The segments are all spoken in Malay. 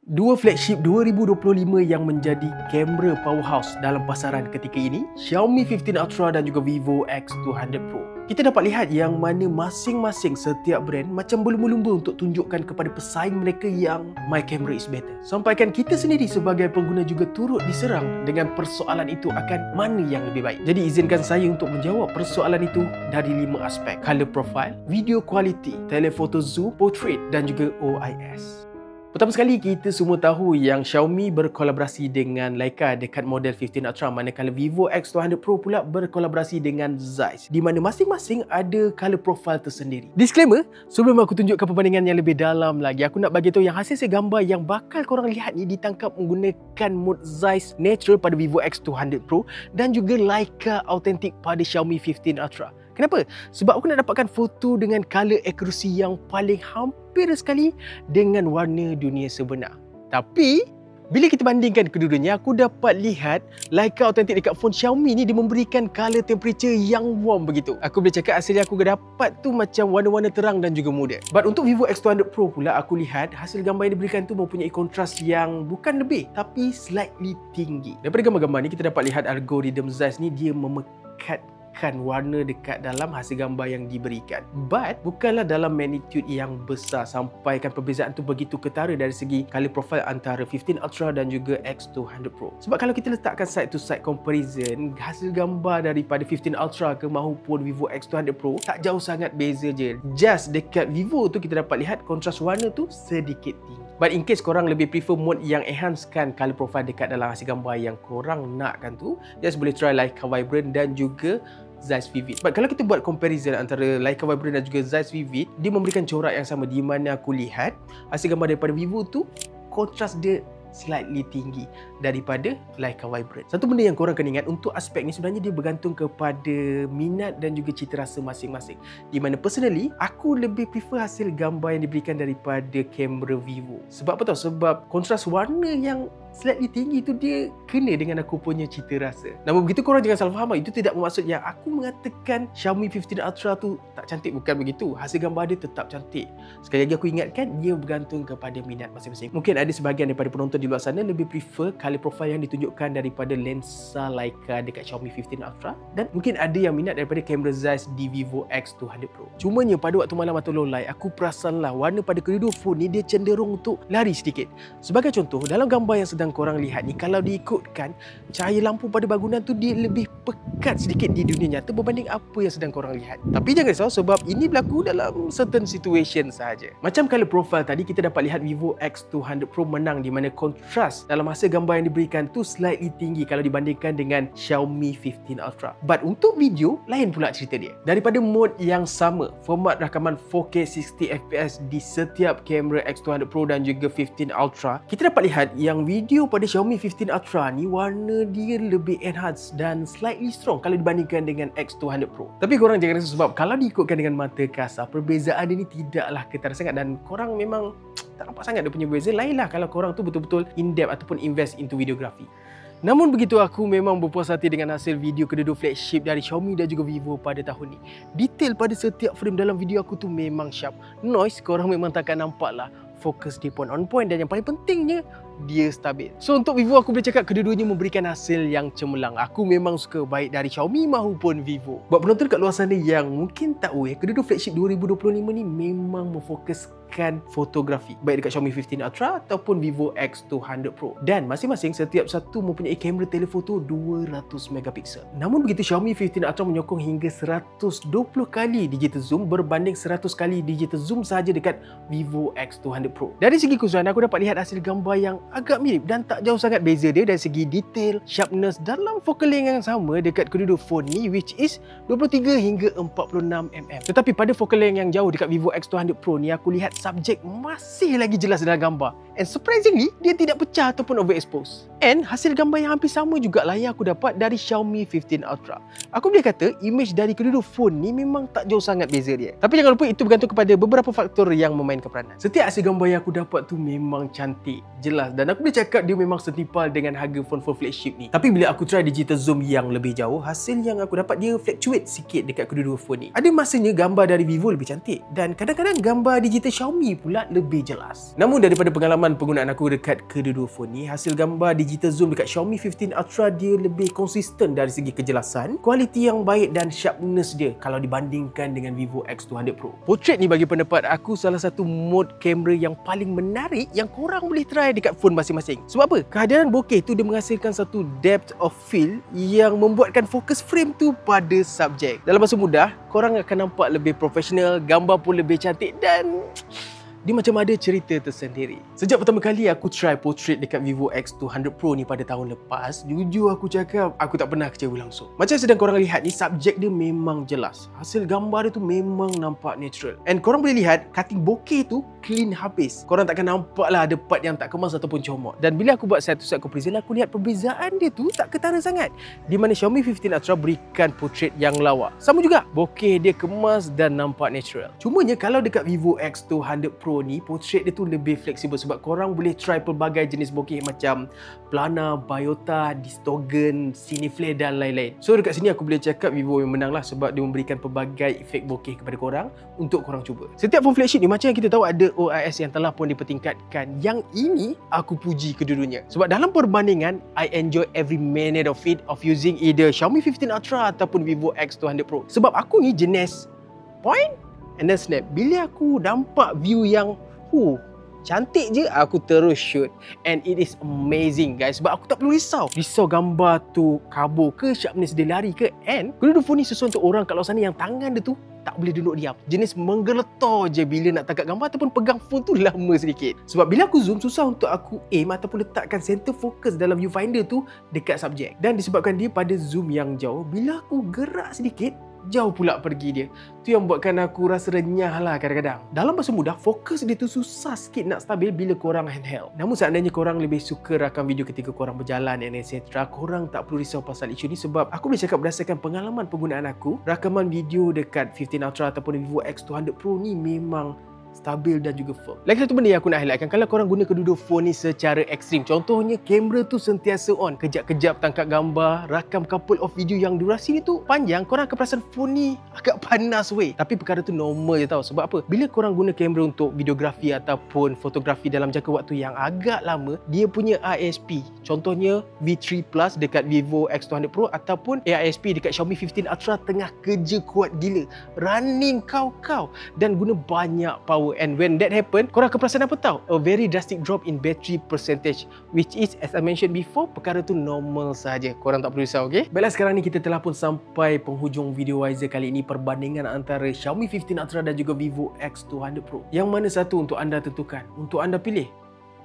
Dua flagship 2025 yang menjadi kamera powerhouse dalam pasaran ketika ini, Xiaomi 15 Ultra dan juga Vivo X200 Pro. Kita dapat lihat yang mana masing-masing setiap brand macam berlumba-lumba untuk tunjukkan kepada pesaing mereka yang my camera is better. Sampaikan kita sendiri sebagai pengguna juga turut diserang dengan persoalan itu akan mana yang lebih baik. Jadi izinkan saya untuk menjawab persoalan itu dari 5 aspek: color profile, video quality, telephoto zoom, portrait dan juga OIS. Pertama sekali, kita semua tahu yang Xiaomi berkolaborasi dengan Leica dekat model 15 Ultra, manakala Vivo X200 Pro pula berkolaborasi dengan Zeiss, di mana masing-masing ada color profile tersendiri. Disclaimer, sebelum aku tunjukkan perbandingan yang lebih dalam lagi, aku nak bagi tahu yang hasil gambar yang bakal korang lihat ni ditangkap menggunakan mode Zeiss Natural pada Vivo X200 Pro dan juga Leica Authentic pada Xiaomi 15 Ultra. Kenapa? Sebab aku nak dapatkan foto dengan color accuracy yang paling hampir sekali dengan warna dunia sebenar. Tapi bila kita bandingkan kedua-duanya, aku dapat lihat Leica Authentic dekat phone Xiaomi ni dia memberikan color temperature yang warm begitu. Aku boleh cakap hasil yang aku dapat tu macam warna-warna terang dan juga muda. But untuk Vivo X200 Pro pula, aku lihat hasil gambar yang diberikan tu mempunyai kontras yang bukan lebih tapi slightly tinggi. Daripada gambar-gambar ni kita dapat lihat algoritma Zeiss ni dia memekatkan warna dekat dalam hasil gambar yang diberikan, but bukanlah dalam magnitude yang besar sampaikan perbezaan tu begitu ketara dari segi color profile antara 15 Ultra dan juga X200 Pro. Sebab kalau kita letakkan side to side comparison, hasil gambar daripada 15 Ultra ke mahupun Vivo X200 Pro tak jauh sangat beza je. Just dekat Vivo tu kita dapat lihat kontras warna tu sedikit tinggi. But in case korang lebih prefer mode yang enhancekan color profile dekat dalam hasil gambar yang korang nakkan tu, just boleh try Leica Vibrant dan juga Zeiss Vivid. But kalau kita buat comparison antara Leica Vibrant dan juga Zeiss Vivid, dia memberikan corak yang sama, di mana aku lihat hasil gambar daripada Vivo tu kontras dia slightly tinggi daripada Leica Vibrant. Satu benda yang korang kena ingat, untuk aspek ni sebenarnya dia bergantung kepada minat dan juga cita rasa masing-masing. Di mana personally, aku lebih prefer hasil gambar yang diberikan daripada kamera Vivo. Sebab apa tahu? Sebab kontras warna yang slightly tinggi tu dia kena dengan aku punya cita rasa. Namun begitu, korang jangan salah faham, itu tidak bermaksud yang aku mengatakan Xiaomi 15 Ultra tu tak cantik. Bukan begitu. Hasil gambar dia tetap cantik. Sekali lagi aku ingatkan, dia bergantung kepada minat masing-masing. Mungkin ada sebahagian daripada penonton di luar sana lebih prefer color profile yang ditunjukkan daripada lensa Leica dekat Xiaomi 15 Ultra, dan mungkin ada yang minat daripada kamera Zeiss di Vivo X200 Pro. Cumanya pada waktu malam atau low light, aku perasanlah warna pada kedua-dua phone ni dia cenderung untuk lari sedikit. Sebagai contoh, dalam gambar yang sedang korang lihat ni, kalau diikutkan cahaya lampu pada bangunan tu dia lebih pekat sedikit di dunia nyata berbanding apa yang sedang korang lihat. Tapi jangan risau, sebab ini berlaku dalam certain situation sahaja. Macam color profile tadi, kita dapat lihat Vivo X200 Pro menang, di mana kontras dalam hasil gambar yang diberikan tu slightly tinggi kalau dibandingkan dengan Xiaomi 15 Ultra. But untuk video, lain pula cerita dia. Daripada mode yang sama, format rakaman 4K 60fps di setiap kamera X200 Pro dan juga 15 Ultra, kita dapat lihat yang video pada Xiaomi 15 Ultra ni warna dia lebih enhanced dan slightly strong kalau dibandingkan dengan X200 Pro. Tapi korang jangan rasa, sebab kalau diikutkan dengan mata kasar, perbezaan ini tidaklah ketara sangat dan korang memang tak nampak sangat dia punya beza. Lainlah kalau korang tu betul-betul in-depth ataupun invest into videography. Namun begitu, aku memang berpuas hati dengan hasil video kedua-dua flagship dari Xiaomi dan juga Vivo pada tahun ni. Detail pada setiap frame dalam video aku tu memang sharp. Noise korang memang takkan nampak lah. Fokus dia pun on point, dan yang paling pentingnya dia stabil. So untuk Vivo, aku boleh cakap kedua-duanya memberikan hasil yang cemerlang. Aku memang suka baik dari Xiaomi maupun Vivo. Buat penonton kat luar sana yang mungkin tahu kedua-dua flagship 2025 ni memang memfokuskan fotografi, baik dekat Xiaomi 15 Ultra ataupun Vivo X200 Pro. Dan masing-masing setiap satu mempunyai kamera telefoto 200 megapiksel. Namun begitu, Xiaomi 15 Ultra menyokong hingga 120 kali digital zoom berbanding 100 kali digital zoom sahaja dekat Vivo X200 Pro. Dari segi keseluruhan, aku dapat lihat hasil gambar yang agak mirip dan tak jauh sangat beza dia dari segi detail, sharpness dalam focal length yang sama dekat kedua-dua phone ni, which is 23 hingga 46mm. Tetapi pada focal length yang jauh dekat Vivo X200 Pro ni, aku lihat subjek masih lagi jelas dalam gambar. And surprisingly, dia tidak pecah ataupun overexpose. And hasil gambar yang hampir sama jugalah yang aku dapat dari Xiaomi 15 Ultra. Aku boleh kata image dari kedua-dua phone ni memang tak jauh sangat beza dia. Tapi jangan lupa itu bergantung kepada beberapa faktor yang memainkan peranan. Setiap hasil gambar yang aku dapat tu memang cantik, jelas, dan aku boleh cakap dia memang setimpal dengan harga phone-phone flagship ni. Tapi bila aku try digital zoom yang lebih jauh, hasil yang aku dapat dia fluctuate sikit dekat kedua-dua phone ni. Ada masanya gambar dari Vivo lebih cantik dan kadang-kadang gambar digital Xiaomi pula lebih jelas. Namun daripada pengalaman penggunaan aku dekat kedua-dua phone ni, hasil gambar digital zoom dekat Xiaomi 15 Ultra dia lebih konsisten dari segi kejelasan, kualiti yang baik dan sharpness dia kalau dibandingkan dengan Vivo X200 Pro. Portrait ni bagi pendapat aku salah satu mode kamera yang paling menarik yang korang boleh try dekat phone masing-masing. Sebab apa? Kehadiran bokeh tu dia menghasilkan satu depth of field yang membuatkan fokus frame tu pada subjek. Dalam bahasa mudah, korang akan nampak lebih profesional, gambar pun lebih cantik dan dia macam ada cerita tersendiri. Sejak pertama kali aku try portrait dekat Vivo X200 Pro ni pada tahun lepas, jujur aku cakap aku tak pernah kecewa langsung. Macam sedang korang lihat ni, subjek dia memang jelas. Hasil gambar dia tu memang nampak natural. And korang boleh lihat cutting bokeh tu clean habis. Korang takkan nampak lah ada part yang tak kemas ataupun comot. Dan bila aku buat side-to-side comparison, aku lihat perbezaan dia tu tak ketara sangat. Di mana Xiaomi 15 Ultra berikan portrait yang lawa. Sama juga, bokeh dia kemas dan nampak natural. Cumanya kalau dekat Vivo X200 Pro ni, portrait dia tu lebih fleksibel sebab korang boleh try pelbagai jenis bokeh macam plana, biota, dystogen, cineflare dan lain-lain. So dekat sini aku boleh cakap Vivo yang menang lah sebab dia memberikan pelbagai efek bokeh kepada korang untuk korang cuba. Setiap phone flagship ni macam yang kita tahu ada OIS yang telah pun dipertingkatkan. Yang ini aku puji kedua-duanya. Sebab dalam perbandingan, I enjoy every minute of it of using either Xiaomi 15 Ultra ataupun Vivo X200 Pro. Sebab aku ni jenis point and then snap. Bila aku nampak view yang cantik je, aku terus shoot. And it is amazing guys. Sebab aku tak perlu risau gambar tu kabur ke, sharpness dia lari ke. And kedua-dua phone ni sesuai untuk orang kat luar sana yang tangan dia tu tak boleh duduk diam. Jenis menggeletar je bila nak tangkap gambar ataupun pegang phone tu lama sedikit. Sebab bila aku zoom, susah untuk aku aim ataupun letakkan center focus dalam viewfinder tu dekat subjek. Dan disebabkan dia pada zoom yang jauh, bila aku gerak sedikit, jauh pula pergi dia. Tu yang buatkan aku rasa renyah lah kadang-kadang. Dalam bahasa mudah, fokus dia tu susah sikit nak stabil bila korang handheld. Namun seandainya korang lebih suka rakam video ketika korang berjalan and etc., korang tak perlu risau pasal isu ni sebab aku boleh cakap berdasarkan pengalaman penggunaan aku, rakaman video dekat 15 Ultra ataupun Vivo X200 Pro ni memang stabil dan juga firm. Lagi satu benda yang aku nak highlightkan, kalau korang guna kedua-dua phone ni secara ekstrim, contohnya kamera tu sentiasa on, kejap-kejap tangkap gambar, rakam couple of video yang durasi ni tu panjang, korang akan perasan phone ni agak panas weh. Tapi perkara tu normal je tau. Sebab apa? Bila korang guna kamera untuk videografi ataupun fotografi dalam jangka waktu yang agak lama, dia punya ISP, contohnya V3 Plus dekat Vivo X200 Pro ataupun AISP dekat Xiaomi 15 Ultra tengah kerja kuat gila, running kau-kau dan guna banyak power. And when that happen, korang akan perasan apa tau? A very drastic drop in battery percentage, which is, as I mentioned before, perkara tu normal saja. Korang tak perlu risau, okay? Baiklah, sekarang ni kita telah pun sampai penghujung video Wiser kali ini, perbandingan antara Xiaomi 15 Ultra dan juga Vivo X200 Pro. Yang mana satu untuk anda tentukan? Untuk anda pilih?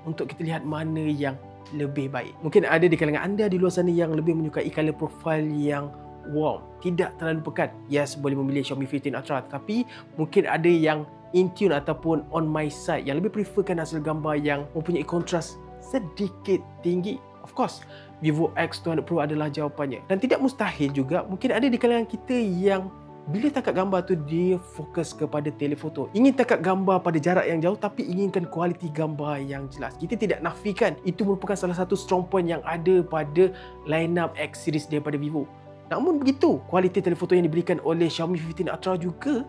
Untuk kita lihat mana yang lebih baik. Mungkin ada di kalangan anda di luar sana yang lebih menyukai color profile yang warm, tidak terlalu pekat. Yes, boleh memilih Xiaomi 15 Ultra, tapi mungkin ada yang in tune ataupun on my side yang lebih preferkan hasil gambar yang mempunyai kontras sedikit tinggi. Of course, Vivo X200 Pro adalah jawapannya. Dan tidak mustahil juga, mungkin ada di kalangan kita yang bila tangkap gambar tu dia fokus kepada telefoto. Ingin tangkap gambar pada jarak yang jauh tapi inginkan kualiti gambar yang jelas. Kita tidak nafikan itu merupakan salah satu strong point yang ada pada lineup X series daripada Vivo. Namun begitu, kualiti telefoto yang diberikan oleh Xiaomi 15 Ultra juga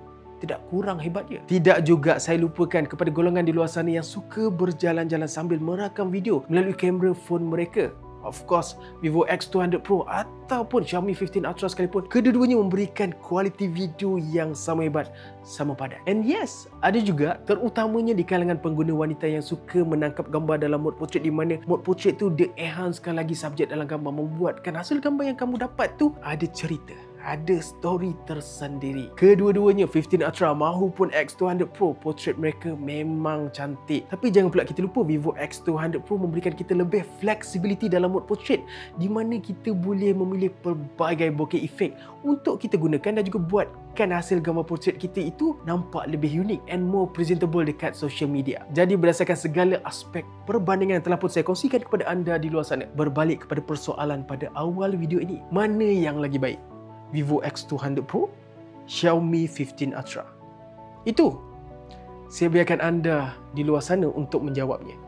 tidak kurang hebatnya. Tidak juga saya lupakan kepada golongan di luar sana yang suka berjalan-jalan sambil merakam video melalui kamera phone mereka. Of course, Vivo X200 Pro ataupun Xiaomi 15 Ultra sekalipun, kedua-duanya memberikan kualiti video yang sama hebat, sama padat. And yes, ada juga terutamanya di kalangan pengguna wanita yang suka menangkap gambar dalam mode portrait, di mana mode portrait tu dia enhancekan lagi subjek dalam gambar, membuatkan hasil gambar yang kamu dapat tu ada cerita, ada story tersendiri. Kedua-duanya 15 Ultra mahupun X200 Pro, portrait mereka memang cantik. Tapi jangan pula kita lupa Vivo X200 Pro memberikan kita lebih flexibility dalam mode portrait, di mana kita boleh memilih pelbagai bokeh efek untuk kita gunakan dan juga buatkan hasil gambar portrait kita itu nampak lebih unik and more presentable dekat social media. Jadi berdasarkan segala aspek perbandingan yang telah pun saya kongsikan kepada anda di luar sana, berbalik kepada persoalan pada awal video ini, mana yang lagi baik? Vivo X200 Pro, Xiaomi 15 Ultra? Itu saya biarkan anda di luar sana untuk menjawabnya.